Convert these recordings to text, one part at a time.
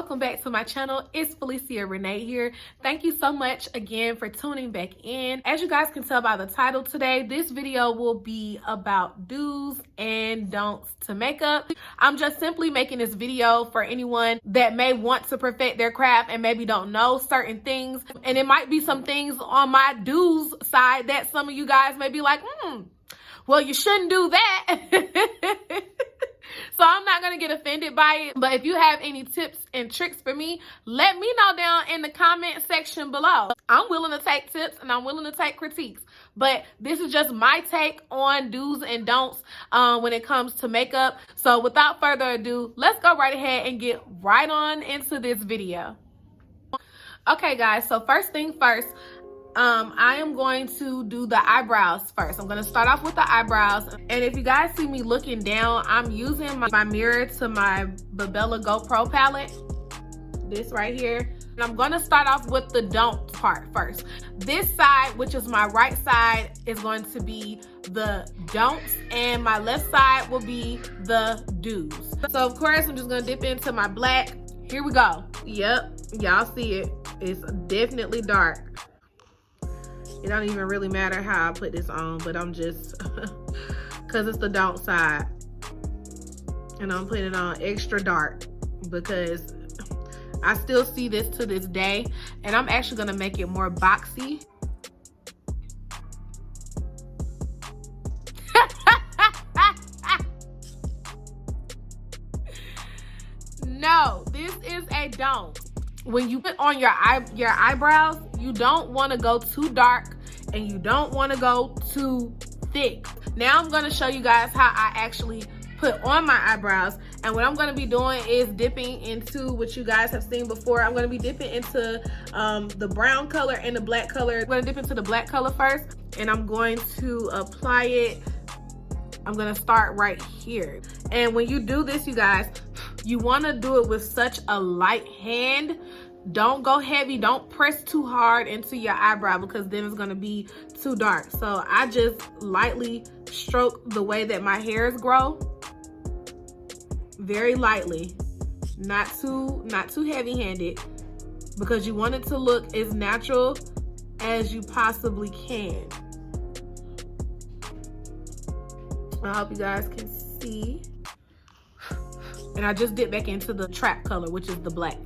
welcome back to my channel. It's Felicia Renee here. Thank you so much again for tuning back in. As you guys can tell by the title today, this video will be about do's and don'ts to makeup. I'm just simply making this video for anyone that may want to perfect their craft and maybe don't know certain things. And it might be some things on my do's side that some of you guys may be like, well, you shouldn't do that. So I'm not going to get offended by it. But if you have any tips and tricks for me, let me know down in the comment section below. I'm willing to take tips and I'm willing to take critiques. But this is just my take on do's and don'ts when it comes to makeup. So without further ado, let's go right ahead and get right on into this video. Okay, guys, so first thing first, I am going to do the eyebrows first. I'm going to start off with the eyebrows. And if you guys see me looking down, I'm using my mirror to my Babella GoPro palette. This right here. And I'm going to start off with the don't part first. This side, which is my right side, is going to be the don'ts. And my left side will be the do's. So of course, I'm just going to dip into my black. Here we go. Yep, y'all see it. It's definitely dark. It don't even really matter how I put this on, but I'm just, because it's the don't side. And I'm putting it on extra dark because I still see this to this day. And I'm actually gonna make it more boxy. No, this is a don't. When you put on your eyebrows, you don't want to go too dark and you don't want to go too thick. Now I'm going to show you guys how I actually put on my eyebrows. And what I'm going to be doing is dipping into what you guys have seen before. I'm going to be dipping into the brown color and the black color. I'm going to dip into the black color first, and I'm going to apply it. I'm going to start right here. And when you do this, you guys, you want to do it with such a light hand. Don't go heavy. Don't press too hard into your eyebrow because then it's going to be too dark. So I just lightly stroke the way that my hairs grow. Very lightly. Not too heavy-handed, because you want it to look as natural as you possibly can. I hope you guys can see. And I just dip back into the trap color, which is the black.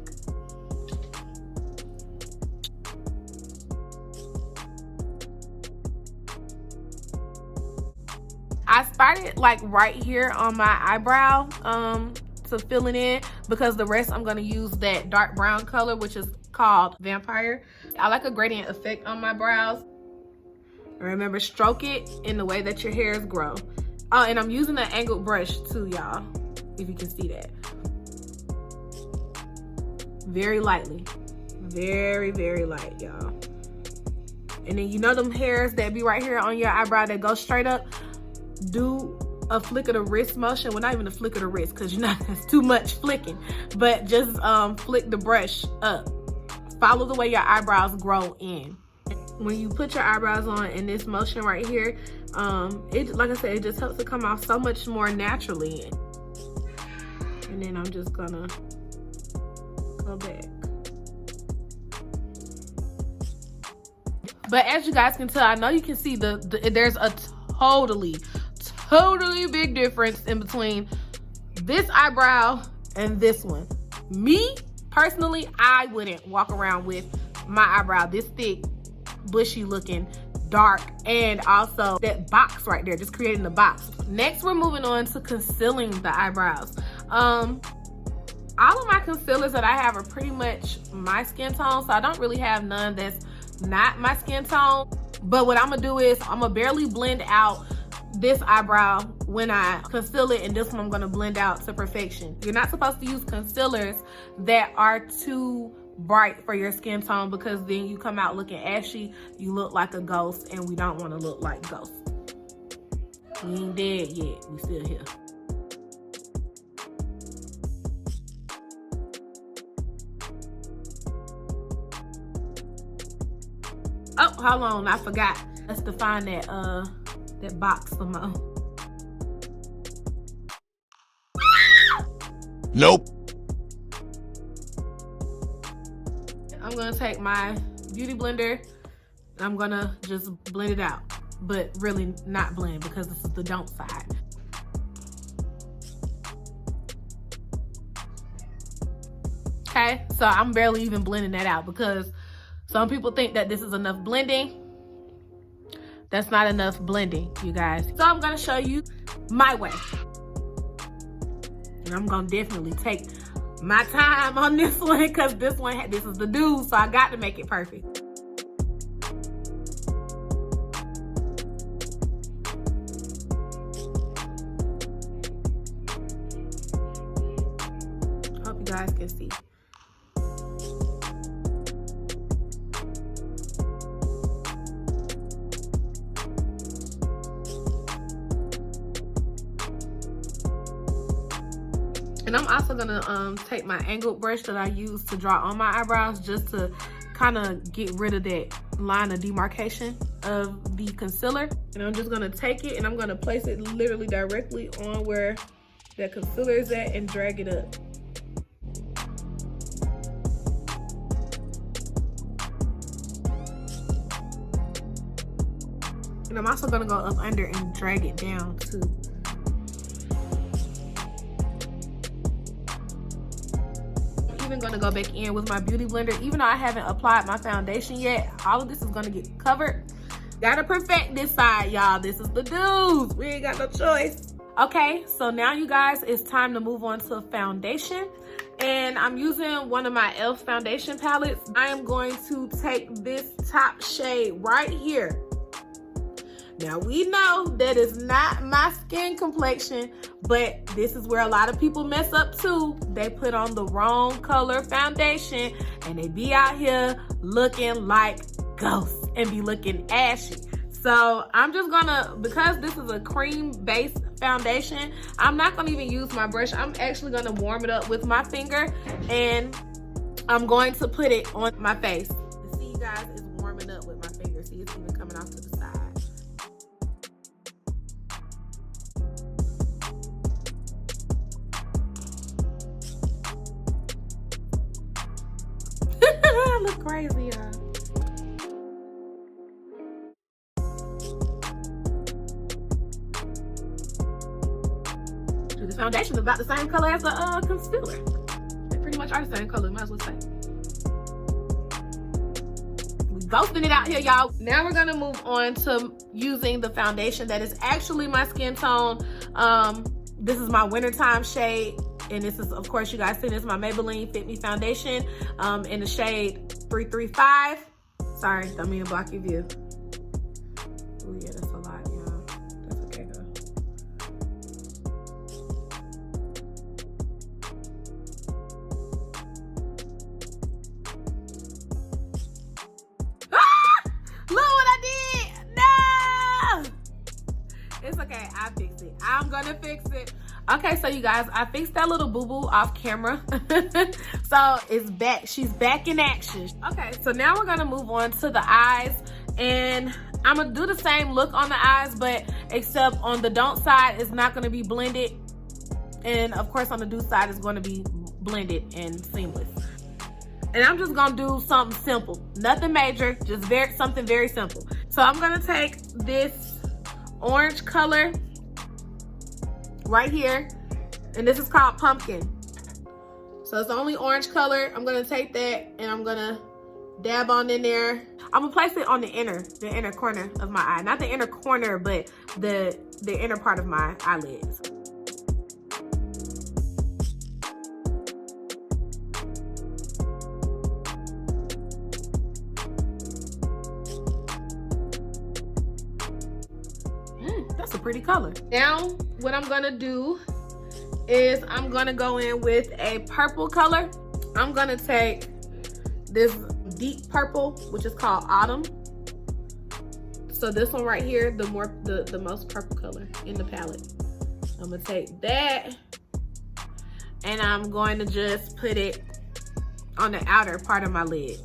I started like right here on my eyebrow to fill it in, because the rest I'm going to use that dark brown color, which is called Vampire. I like a gradient effect on my brows. Remember, stroke it in the way that your hairs grow. Oh, and I'm using an angled brush too, y'all. If you can see that. Very lightly. Very, very light, y'all. And then you know them hairs that be right here on your eyebrow that go straight up? Do a flick of the wrist motion. Well, not even a flick of the wrist, because you know that's too much flicking. But just flick the brush up. Follow the way your eyebrows grow in. When you put your eyebrows on in this motion right here, it, like I said, it just helps it come off so much more naturally. And then I'm just gonna go back. But as you guys can tell, I know you can see there's a totally big difference in between this eyebrow and this one. Me, personally, I wouldn't walk around with my eyebrow this thick, bushy looking, dark, and also that box right there, just creating the box. Next, we're moving on to concealing the eyebrows. All of my concealers that I have are pretty much my skin tone, so I don't really have none that's not my skin tone. But what I'm gonna do is I'm gonna barely blend out this eyebrow when I conceal it, and this one I'm gonna blend out to perfection. You're not supposed to use concealers that are too bright for your skin tone, because then you come out looking ashy, you look like a ghost, and we don't want to look like ghosts. We ain't dead yet, we still here. Oh, hold on, I forgot. Let's define that that box some more. Nope. gonna take my beauty blender and I'm gonna just blend it out, but really not blend because this is the don't side. Okay, so I'm barely even blending that out because some people think that this is enough blending. That's not enough blending, you guys. So I'm gonna show you my way. And I'm gonna definitely take my time on this one because this is the dude, so I got to make it perfect. Hope you guys can see. And I'm also gonna take my angled brush that I use to draw on my eyebrows just to kind of get rid of that line of demarcation of the concealer. And I'm just gonna take it and I'm gonna place it literally directly on where that concealer is at and drag it up. And I'm also gonna go up under and drag it down too. Even gonna go back in with my beauty blender. Even though I haven't applied my foundation yet, all of this is gonna get covered. Gotta perfect this side, y'all. This is the dudes. We ain't got no choice. Okay, so now you guys, it's time to move on to foundation. And I'm using one of my e.l.f. foundation palettes. I am going to take this top shade right here. Now we know that is not my skin complexion, but this is where a lot of people mess up too. They put on the wrong color foundation and they be out here looking like ghosts and be looking ashy. So I'm just gonna, because this is a cream based foundation, I'm not gonna even use my brush. I'm actually gonna warm it up with my finger and I'm going to put it on my face. You see, you guys, it's warming up with my finger. See, it's even coming off to the side. I look crazy, y'all. The foundation is about the same color as the concealer. They pretty much are the same color, might as well say. We ghosting it out here, y'all. Now we're gonna move on to using the foundation that is actually my skin tone. This is my wintertime shade. And this is, of course, you guys see this, my Maybelline Fit Me foundation in the shade 335. Sorry, don't mean to block your view. Oh yeah, that's a lot, y'all. That's okay though. Ah! Look what I did! No! It's okay, I fixed it. I'm gonna fix it. Okay, so you guys, I fixed that little boo-boo off camera. So it's back, she's back in action. Okay, so now we're gonna move on to the eyes. And I'm gonna do the same look on the eyes, but except on the don't side, it's not gonna be blended. And of course on the do side, it's gonna be blended and seamless. And I'm just gonna do something simple. Nothing major, just something very simple. So I'm gonna take this orange color right here, and this is called pumpkin. So it's the only orange color. I'm gonna take that and I'm gonna dab on in there. I'm gonna place it on the inner corner of my eye. Not the inner corner, but the inner part of my eyelids. That's a pretty color. Now, what I'm gonna do is I'm gonna go in with a purple color. I'm gonna take this deep purple, which is called Autumn. So this one right here, the most purple color in the palette. I'm gonna take that and I'm going to just put it on the outer part of my lid.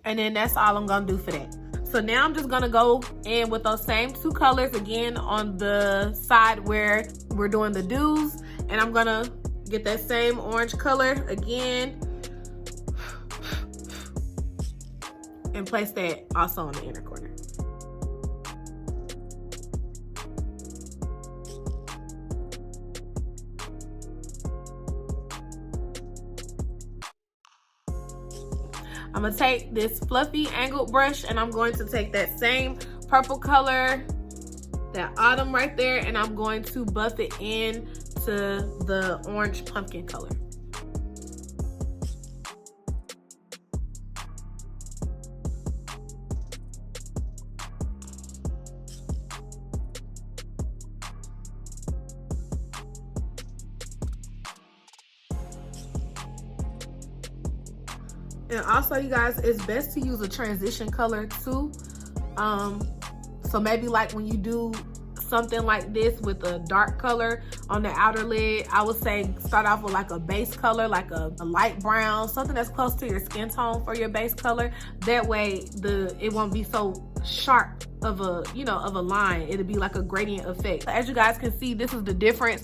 And then that's all I'm gonna do for that. So now I'm just gonna go in with those same two colors again on the side where we're doing the dews, and I'm gonna get that same orange color again and place that also on the inner corner. I'm gonna take this fluffy angled brush and I'm going to take that same purple color, that autumn right there, and I'm going to buff it in to the orange pumpkin color. And also, you guys, it's best to use a transition color too. So maybe like when you do something like this with a dark color on the outer lid, I would say start off with like a base color, like a light brown, something that's close to your skin tone for your base color. That way it won't be so sharp of a, of a line. It'll be like a gradient effect. As you guys can see, this is the difference.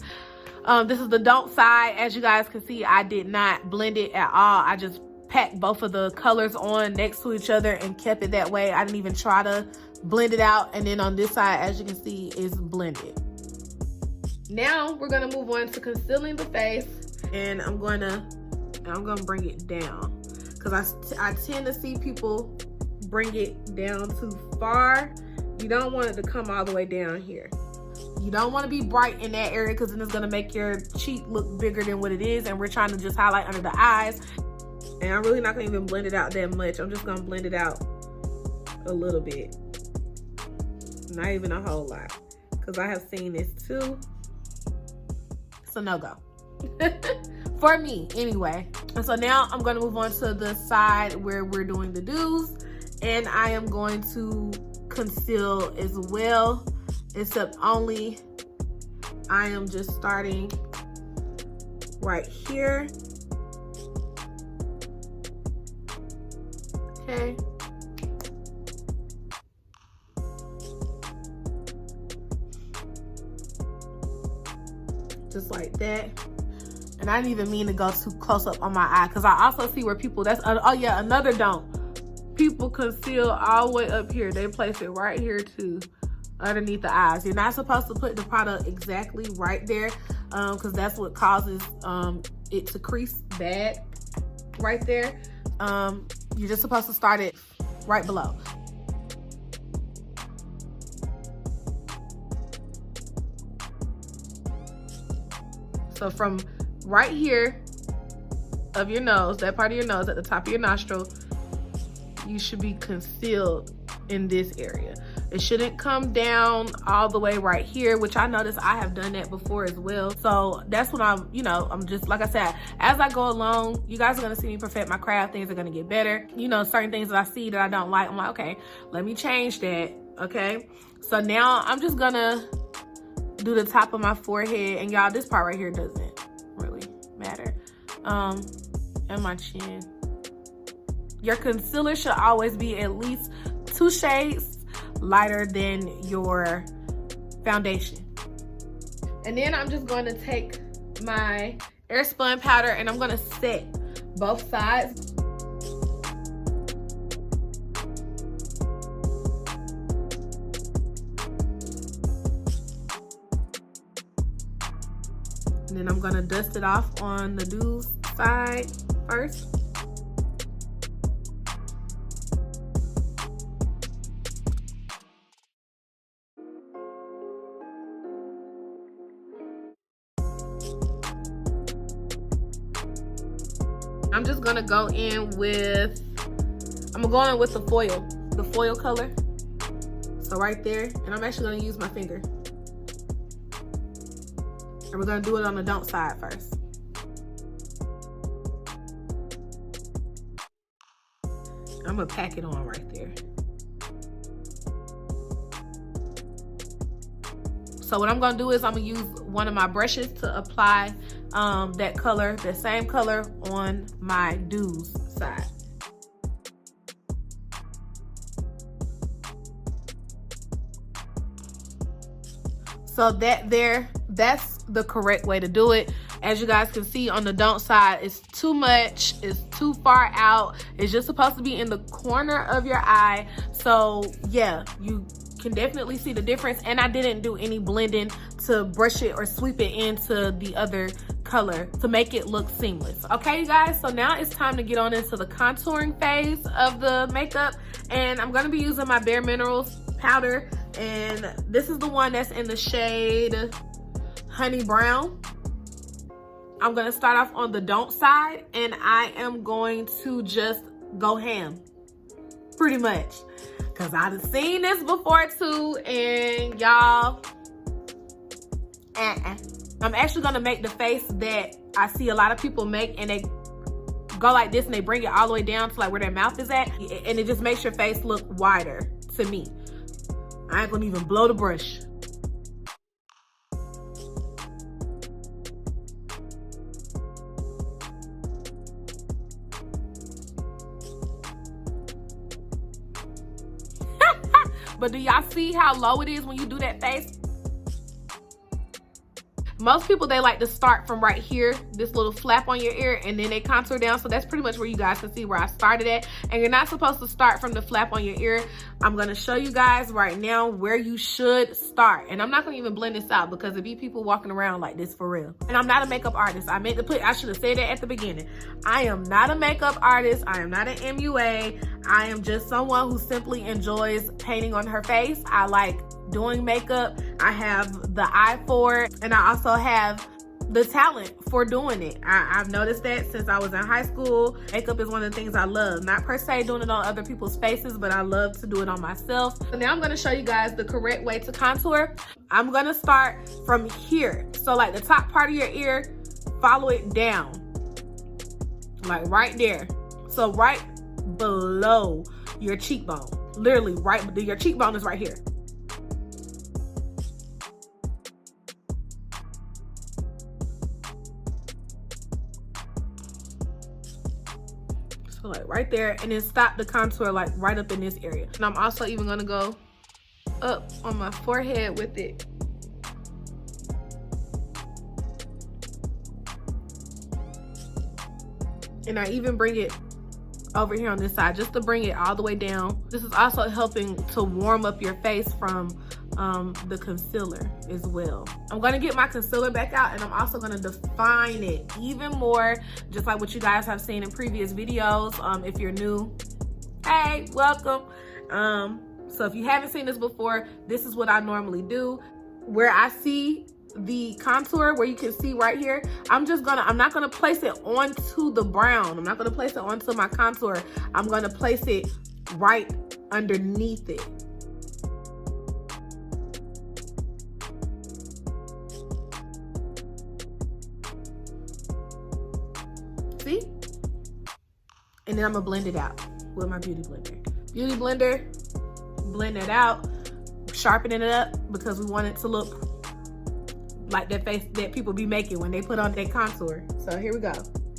This is the don't side. As you guys can see, I did not blend it at all. I just packed both of the colors on next to each other and kept it that way. I didn't even try to blend it out. And then on this side, as you can see, is blended. Now we're gonna move on to concealing the face, and I'm gonna bring it down because I tend to see people bring it down too far. You don't want it to come all the way down here. You don't want to be bright in that area because then it's gonna make your cheek look bigger than what it is, and we're trying to just highlight under the eyes. And I'm really not gonna even blend it out that much. I'm just gonna blend it out a little bit. Not even a whole lot. Because I have seen this too. It's a no-go. For me, anyway. And so now I'm gonna move on to the side where we're doing the dews. And I am going to conceal as well. Except only I am just starting right here. Okay. Just like that. And I didn't even mean to go too close up on my eye because I also see where people, oh yeah, another don't. People conceal all the way up here. They place it right here too, underneath the eyes. You're not supposed to put the product exactly right there because that's what causes it to crease bad right there. You're just supposed to start it right below. So from right here of your nose, that part of your nose at the top of your nostril, you should be concealed in this area. It shouldn't come down all the way right here, which I noticed I have done that before as well. So that's when I'm just, like I said, as I go along, you guys are gonna see me perfect my craft. Things are gonna get better. Certain things that I see that I don't like, I'm like, okay, let me change that, okay? So now I'm just gonna do the top of my forehead. And y'all, this part right here doesn't really matter. And my chin. Your concealer should always be at least 2 shades lighter than your foundation. And then I'm just going to take my airspun powder and I'm going to set both sides. And then I'm going to dust it off on the dew side first. I'm just gonna go in with, I'm gonna go in with the foil color. So right there, and I'm actually gonna use my finger. And we're gonna do it on the don't side first. I'm gonna pack it on right there. So what I'm gonna do is I'm gonna use one of my brushes to apply that color, the same color on my dews side. So that's the correct way to do it. As you guys can see on the don't side, it's too much, it's too far out. It's just supposed to be in the corner of your eye. So yeah, you can definitely see the difference. And I didn't do any blending to brush it or sweep it into the other color to make it look seamless. Okay, you guys, so now it's time to get on into the contouring phase of the makeup. And I'm gonna be using my Bare Minerals powder, and this is the one that's in the shade Honey Brown. I'm gonna start off on the don't side, and I am going to just go ham, pretty much, because I've seen this before too, and y'all, I'm actually gonna make the face that I see a lot of people make, and they go like this and they bring it all the way down to like where their mouth is at, and it just makes your face look wider to me. I ain't gonna even blow the brush. But do y'all see how low it is when you do that face? Most people, they like to start from right here, this little flap on your ear, and then they contour down. So that's pretty much where you guys can see where I started at. And you're not supposed to start from the flap on your ear. I'm gonna show you guys right now where you should start. And I'm not gonna even blend this out because there be people walking around like this for real. And I'm not a makeup artist. I should have said that at the beginning. I am not a makeup artist. I am not an MUA. I am just someone who simply enjoys painting on her face. I like doing makeup. I have the eye for it, and I also have the talent for doing it. I've noticed that since I was in high school. Makeup is one of the things I love. Not per se doing it on other people's faces, but I love to do it on myself. So now I'm gonna show you guys the correct way to contour. I'm gonna start from here. So like the top part of your ear, follow it down. Like right there. So right below your cheekbone. Literally right, your cheekbone is right here. So like right there, and then stop the contour like right up in this area. And I'm also even gonna go up on my forehead with it. And I even bring it over here on this side just to bring it all the way down. This is also helping to warm up your face from the concealer as well. I'm gonna get my concealer back out, and I'm also gonna define it even more, just like what you guys have seen in previous videos. If you're new, hey, welcome. So if you haven't seen this before, this is what I normally do. Where I see the contour, where you can see right here, I'm not gonna place it onto the brown. I'm not gonna place it onto my contour. I'm gonna place it right underneath it. See? And then I'm gonna blend it out with my beauty blender. Beauty blender, blend it out, sharpening it up because we want it to look like that face that people be making when they put on their contour. So here we go.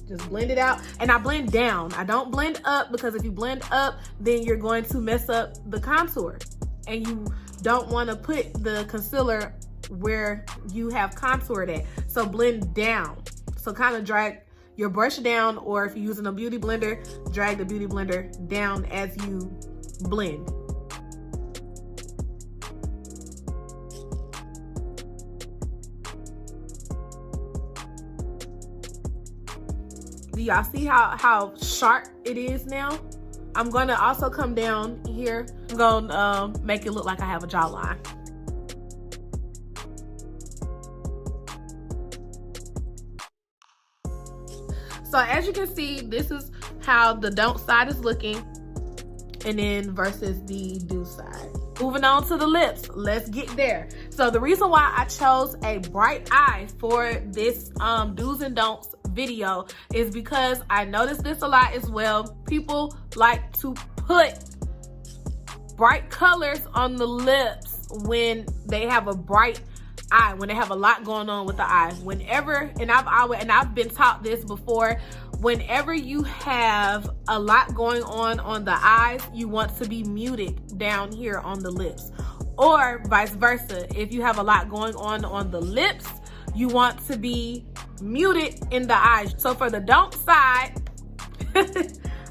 Just blend it out. And I blend down. I don't blend up, because if you blend up, then you're going to mess up the contour. And you don't want to put the concealer where you have contoured at. So blend down. So kind of drag your brush down, or if you're using a beauty blender, drag the beauty blender down as you blend. Do y'all see how sharp it is now? I'm gonna also come down here. I'm gonna make it look like I have a jawline. So as you can see, this is how the don't side is looking, and then versus the do side. Moving on to the lips, let's get there. So the reason why I chose a bright eye for this do's and don'ts video is because I noticed this a lot as well. People like to put bright colors on the lips when they have a bright eye, when they have a lot going on with the eye. Whenever, and I've been taught this before, whenever you have a lot going on the eyes, you want to be muted down here on the lips. or vice versa. If you have a lot going on the lips, you want to be muted in the eyes. So for the don't side,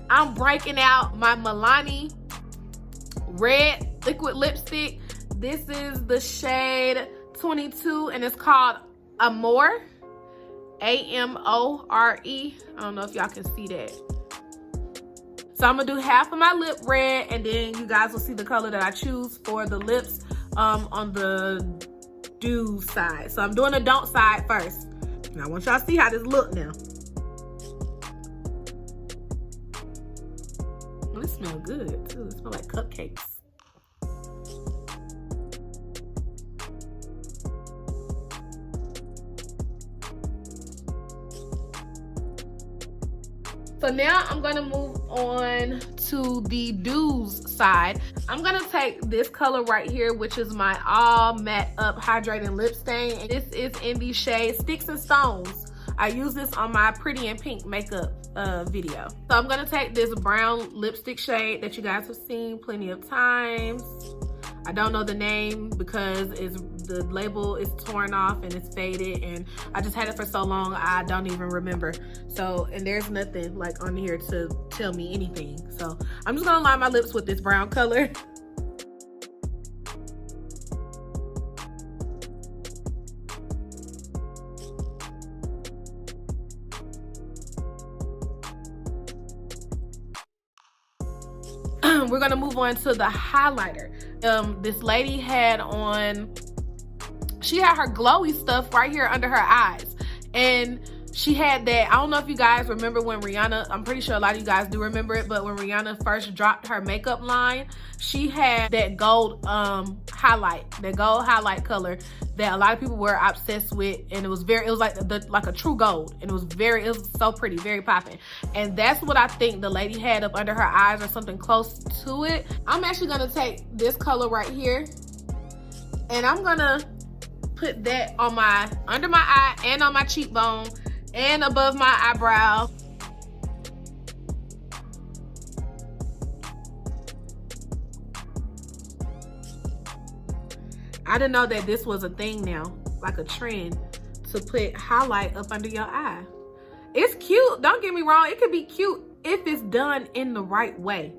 I'm breaking out my Milani red liquid lipstick. This is the shade 22 and it's called Amore, A-M-O-R-E. I don't know if y'all can see that. So I'm gonna do half of my lip red, and then you guys will see the color that I choose for the lips on the do side. So I'm doing the don't side first. Now I want y'all to see how this look now. It smells good too. It smells like cupcakes. So now I'm gonna move on to the dews side. I'm gonna take this color right here, which is my all matte up hydrating lip stain. And this is in the shade Sticks and Stones. I use this on my Pretty in Pink makeup video. So I'm gonna take this brown lipstick shade that you guys have seen plenty of times. I don't know the name because the label is torn off and it's faded, and I just had it for so long I don't even remember. So, and there's nothing like on here to tell me anything. So I'm just gonna line my lips with this brown color. We're gonna move on to the highlighter. This lady had on, she had her glowy stuff right here under her eyes, and she had that, I don't know if you guys remember when Rihanna, I'm pretty sure a lot of you guys do remember it, but when Rihanna first dropped her makeup line, she had that gold highlight, that gold highlight color that a lot of people were obsessed with, and it was like a true gold, and it was so pretty, very popping. And that's what I think the lady had up under her eyes, or something close to it. I'm actually gonna take this color right here, and I'm gonna put that on under my eye and on my cheekbone and above my eyebrow. I didn't know that this was a thing now, like a trend, to put highlight up under your eye. It's cute, don't get me wrong. It could be cute if it's done in the right way.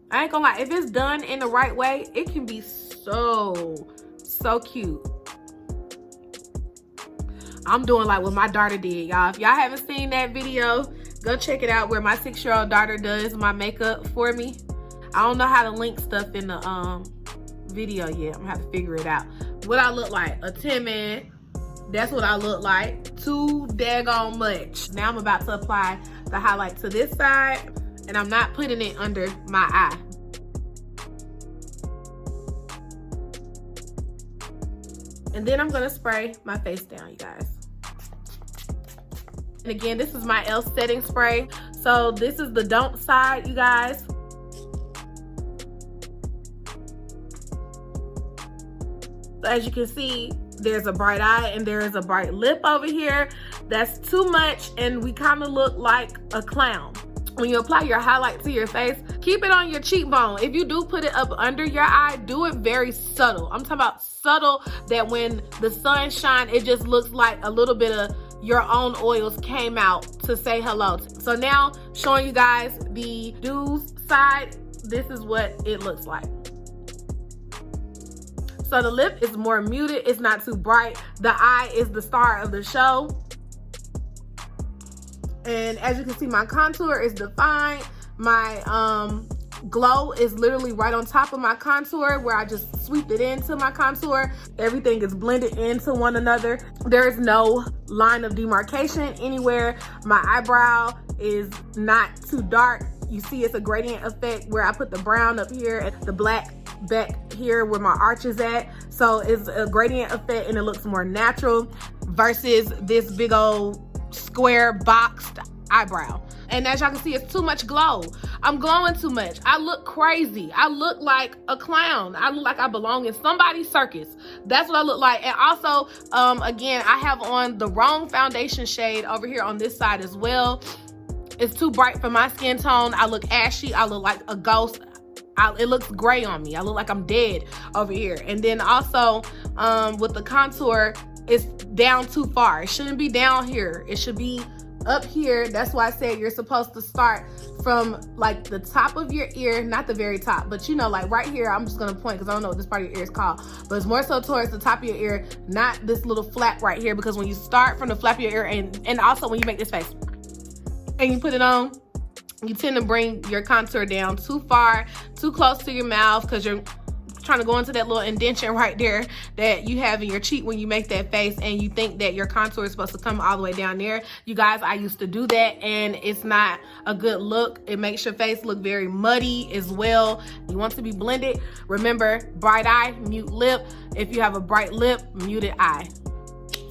I ain't gonna lie, if it's done in the right way, it can be so cute. I'm doing like what my daughter did, y'all. If y'all haven't seen that video, go check it out, where my 6-year-old daughter does my makeup for me. I don't know how to link stuff in the video yet. I'm gonna have to figure it out. What I look like, a 10-man. That's what I look like. Too daggone much. Now I'm about to apply the highlight to this side, and I'm not putting it under my eye. And then I'm gonna spray my face down, you guys. And again, this is my e.l.f. setting spray. So this is the don't side, you guys. So as you can see, there's a bright eye and there is a bright lip over here. That's too much, and we kind of look like a clown. When you apply your highlight to your face, keep it on your cheekbone. If you do put it up under your eye, do it very subtle. I'm talking about subtle, that when the sun shines, it just looks like a little bit of your own oils came out to say hello. So now showing you guys the dews side, this is what it looks like. So the lip is more muted, it's not too bright. The eye is the star of the show. And as you can see, my contour is defined. My glow is literally right on top of my contour, where I just sweeped it into my contour. Everything is blended into one another. There is no line of demarcation anywhere. My eyebrow is not too dark. You see it's a gradient effect, where I put the brown up here and the black back here where my arch is at. So it's a gradient effect, and it looks more natural versus this big old square boxed eyebrow. And as y'all can see, it's too much glow. I'm glowing too much. I look crazy. I look like a clown. I look like I belong in somebody's circus. That's what I look like. And also, again, I have on the wrong foundation shade over here on this side as well. It's too bright for my skin tone. I look ashy. I look like a ghost. it looks gray on me. I look like I'm dead over here. And then also with the contour, it's down too far. It shouldn't be down here. It should be up here. That's why I said you're supposed to start from like the top of your ear, not the very top, but you know, like right here. I'm just gonna point because I don't know what this part of your ear is called, but it's more so towards the top of your ear, not this little flap right here, because when you start from the flap of your ear, and also when you make this face and you put it on, you tend to bring your contour down too far, too close to your mouth, because you're trying to go into that little indentation right there that you have in your cheek when you make that face, and you think that your contour is supposed to come all the way down there. You guys, I used to do that, and it's not a good look. It makes your face look very muddy as well. You want to be blended. Remember, bright eye, mute lip. If you have a bright lip, muted eye.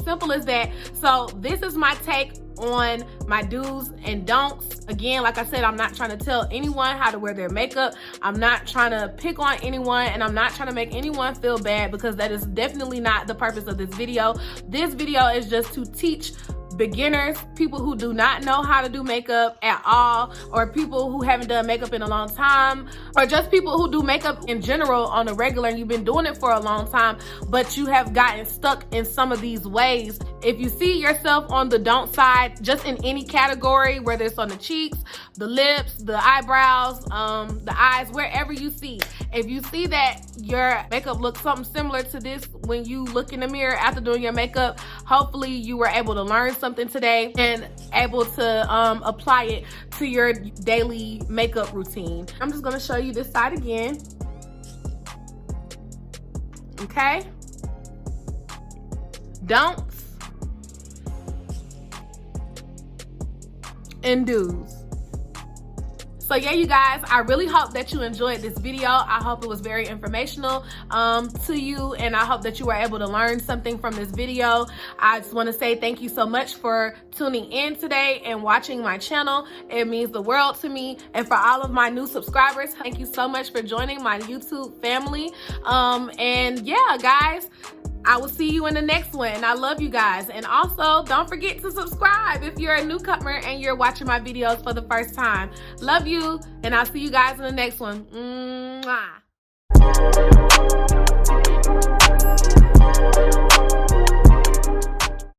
Simple as that. So this is my take on my do's and don'ts. Again, like I said, I'm not trying to tell anyone how to wear their makeup. I'm not trying to pick on anyone, and I'm not trying to make anyone feel bad, because that is definitely not the purpose of this video. This video is just to teach beginners, people who do not know how to do makeup at all, or people who haven't done makeup in a long time, or just people who do makeup in general on a regular and you've been doing it for a long time, but you have gotten stuck in some of these ways. If you see yourself on the don't side, just in any category, whether it's on the cheeks, the lips, the eyebrows, the eyes, wherever you see, if you see that your makeup looks something similar to this when you look in the mirror after doing your makeup, hopefully you were able to learn something today and able to apply it to your daily makeup routine. I'm just gonna show you this side again. Okay? Don'ts and do's. So yeah, you guys, I really hope that you enjoyed this video. I hope it was very informational to you, and I hope that you were able to learn something from this video. I just want to say thank you so much for tuning in today and watching my channel. It means the world to me. And for all of my new subscribers, thank you so much for joining my YouTube family. And yeah, guys, I will see you in the next one. I love you guys. And also, don't forget to subscribe if you're a newcomer and you're watching my videos for the first time. Love you, and I'll see you guys in the next one. Mwah.